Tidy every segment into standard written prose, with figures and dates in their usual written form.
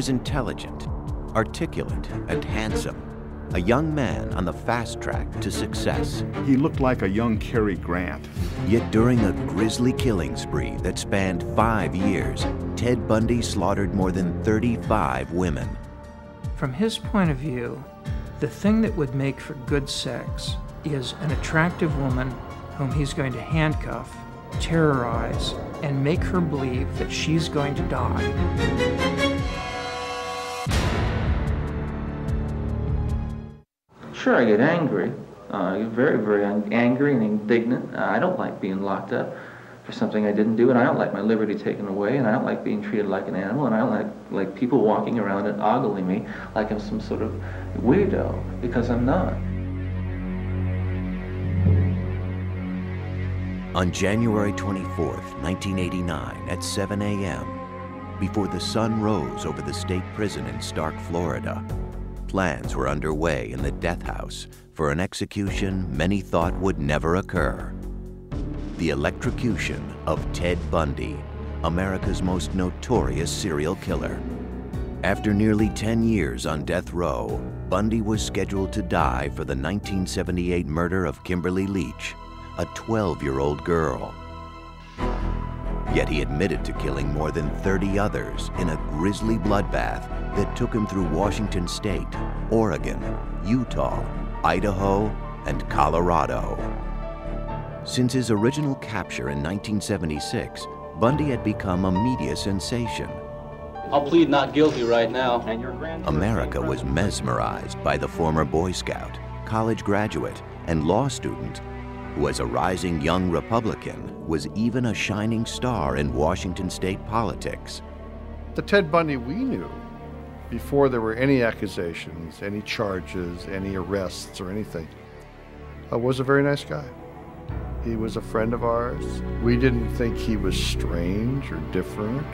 was intelligent, articulate, and handsome, a young man on the fast track to success. He looked like a young Cary Grant. Yet during a grisly killing spree that spanned 5 years, Ted Bundy slaughtered more than 35 women. From his point of view, the thing that would make for good sex is an attractive woman whom he's going to handcuff, terrorize, and make her believe that she's going to die. Sure, I get angry. I get very, very angry and indignant. I don't like being locked up for something I didn't do, and I don't like my liberty taken away, and I don't like being treated like an animal, and I don't like people walking around and ogling me like I'm some sort of weirdo, because I'm not. On January 24th, 1989, at 7 a.m., before the sun rose over the state prison in Stark, Florida, plans were underway in the death house for an execution many thought would never occur. The electrocution of Ted Bundy, America's most notorious serial killer. After nearly 10 years on death row, Bundy was scheduled to die for the 1978 murder of Kimberly Leach, a 12-year-old girl. Yet he admitted to killing more than 30 others in a grisly bloodbath that took him through Washington State, Oregon, Utah, Idaho, and Colorado. Since his original capture in 1976, Bundy had become a media sensation. I'll plead not guilty right now. America was mesmerized by the former Boy Scout, college graduate, and law student who, as a rising young Republican, was even a shining star in Washington state politics. The Ted Bundy we knew, before there were any accusations, any charges, any arrests or anything, was a very nice guy. He was a friend of ours. We didn't think he was strange or different.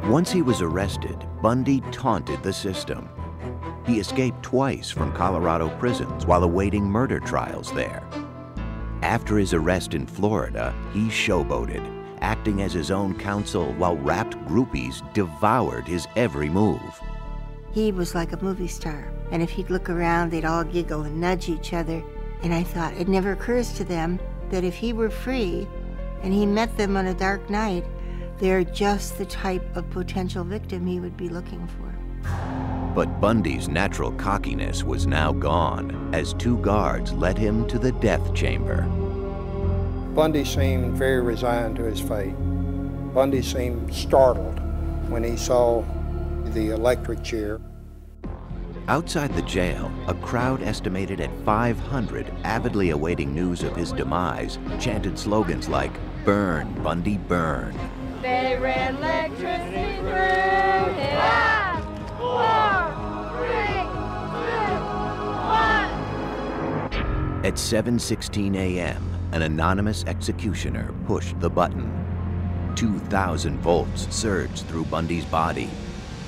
Once he was arrested, Bundy taunted the system. He escaped twice from Colorado prisons while awaiting murder trials there. After his arrest in Florida, he showboated, acting as his own counsel while rapt groupies devoured his every move. He was like a movie star, and if he'd look around, they'd all giggle and nudge each other. And I thought, it never occurs to them that if he were free and he met them on a dark night, they're just the type of potential victim he would be looking for. But Bundy's natural cockiness was now gone as 2 guards led him to the death chamber. Bundy seemed very resigned to his fate. Bundy seemed startled when he saw the electric chair. Outside the jail, a crowd estimated at 500 avidly awaiting news of his demise chanted slogans like, "Burn, Bundy, burn." They ran electricity through his eyes. 4, 3, 2, 1. At 7:16 a.m., an anonymous executioner pushed the button. 2,000 volts surged through Bundy's body.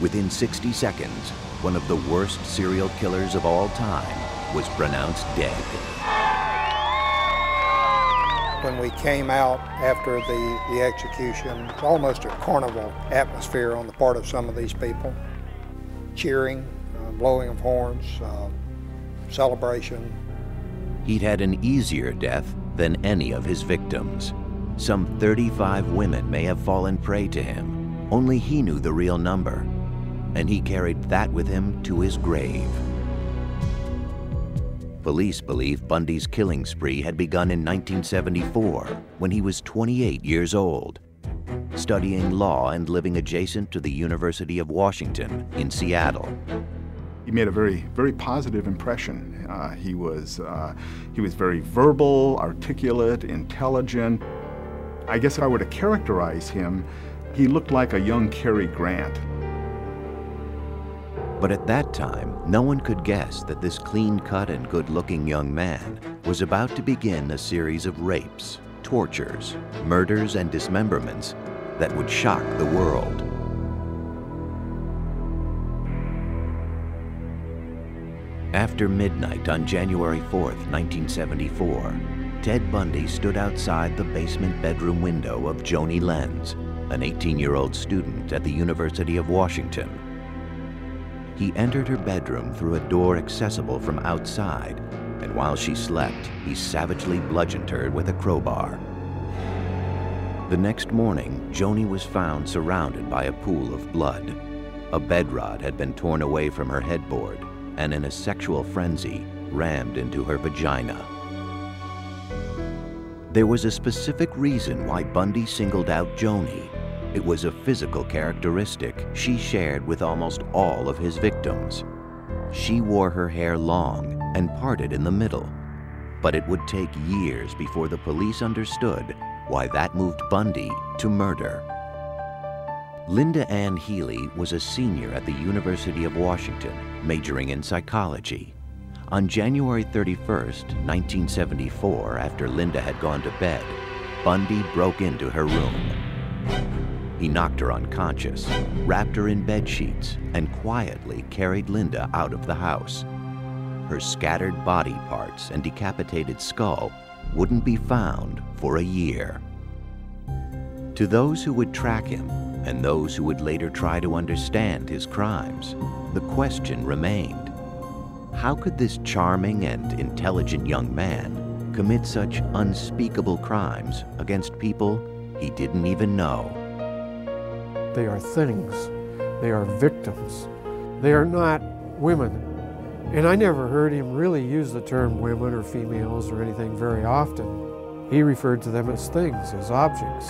Within 60 seconds, one of the worst serial killers of all time was pronounced dead. When we came out after the execution, it was almost a carnival atmosphere on the part of some of these people. Cheering, blowing of horns, celebration. He'd had an easier death than any of his victims. Some 35 women may have fallen prey to him. Only he knew the real number, and he carried that with him to his grave. Police believe Bundy's killing spree had begun in 1974, when he was 28 years old, studying law and living adjacent to the University of Washington in Seattle. He made a very, very positive impression. He was very verbal, articulate, intelligent. I guess if I were to characterize him, he looked like a young Cary Grant. But at that time, no one could guess that this clean-cut and good-looking young man was about to begin a series of rapes, tortures, murders, and dismemberments that would shock the world. After midnight on January 4th, 1974, Ted Bundy stood outside the basement bedroom window of Joni Lenz, an 18-year-old student at the University of Washington, He entered her bedroom through a door accessible from outside, and while she slept, he savagely bludgeoned her with a crowbar. The next morning, Joni was found surrounded by a pool of blood. A bed rod had been torn away from her headboard, and in a sexual frenzy, rammed into her vagina. There was a specific reason why Bundy singled out Joni. It was a physical characteristic she shared with almost all of his victims. She wore her hair long and parted in the middle, but it would take years before the police understood why that moved Bundy to murder. Linda Ann Healy was a senior at the University of Washington, majoring in psychology. On January 31st, 1974, after Linda had gone to bed, Bundy broke into her room. He knocked her unconscious, wrapped her in bed sheets, and quietly carried Linda out of the house. Her scattered body parts and decapitated skull wouldn't be found for a year. To those who would track him, and those who would later try to understand his crimes, the question remained: how could this charming and intelligent young man commit such unspeakable crimes against people he didn't even know? They are things. They are victims. They are not women. And I never heard him really use the term women or females or anything very often. He referred to them as things, as objects.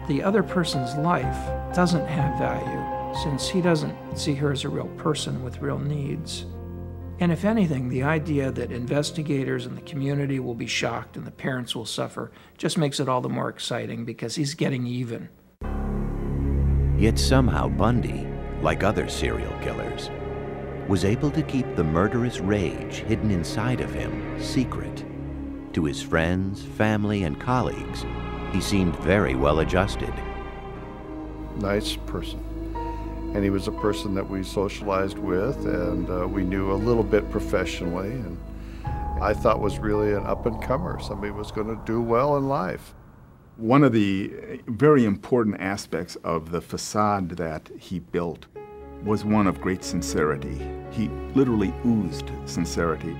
The other person's life doesn't have value, since he doesn't see her as a real person with real needs. And if anything, the idea that investigators and the community will be shocked and the parents will suffer just makes it all the more exciting, because he's getting even. Yet somehow Bundy, like other serial killers, was able to keep the murderous rage hidden inside of him secret. To his friends, family, and colleagues, he seemed very well adjusted. Nice person. And he was a person that we socialized with, and we knew a little bit professionally, and I thought was really an up-and-comer, somebody who was going to do well in life. One of the very important aspects of the facade that he built was one of great sincerity. He literally oozed sincerity.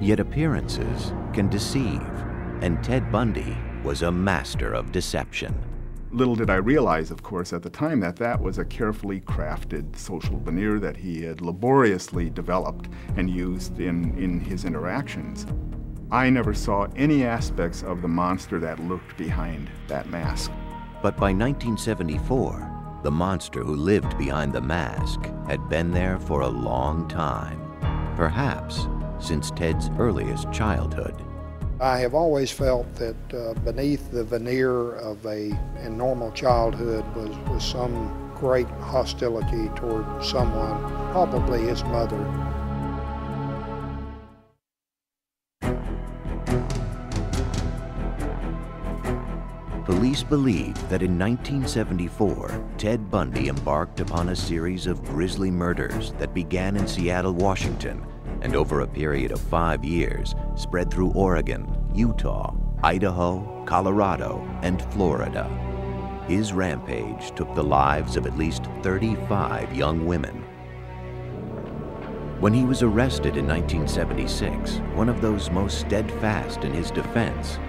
Yet appearances can deceive, and Ted Bundy was a master of deception. Little did I realize, of course, at the time that that was a carefully crafted social veneer that he had laboriously developed and used in his interactions. I never saw any aspects of the monster that lurked behind that mask. But by 1974, the monster who lived behind the mask had been there for a long time, perhaps since Ted's earliest childhood. I have always felt that beneath the veneer of a normal childhood was some great hostility toward someone, probably his mother. Police believe that in 1974, Ted Bundy embarked upon a series of grisly murders that began in Seattle, Washington, and over a period of 5 years spread through Oregon, Utah, Idaho, Colorado, and Florida. His rampage took the lives of at least 35 young women. When he was arrested in 1976, one of those most steadfast in his defense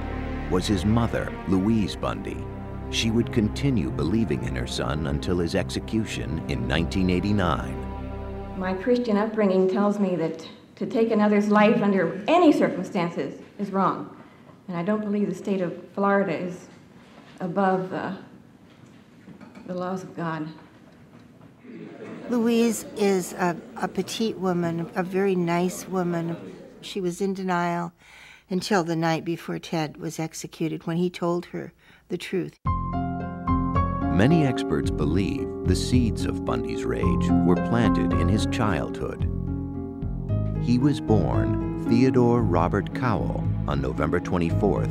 was his mother, Louise Bundy. She would continue believing in her son until his execution in 1989. My Christian upbringing tells me that to take another's life under any circumstances is wrong. And I don't believe the state of Florida is above the laws of God. Louise is a petite woman, a very nice woman. She was in denial until the night before Ted was executed, when he told her the truth. Many experts believe the seeds of Bundy's rage were planted in his childhood. He was born Theodore Robert Cowell on November 24th,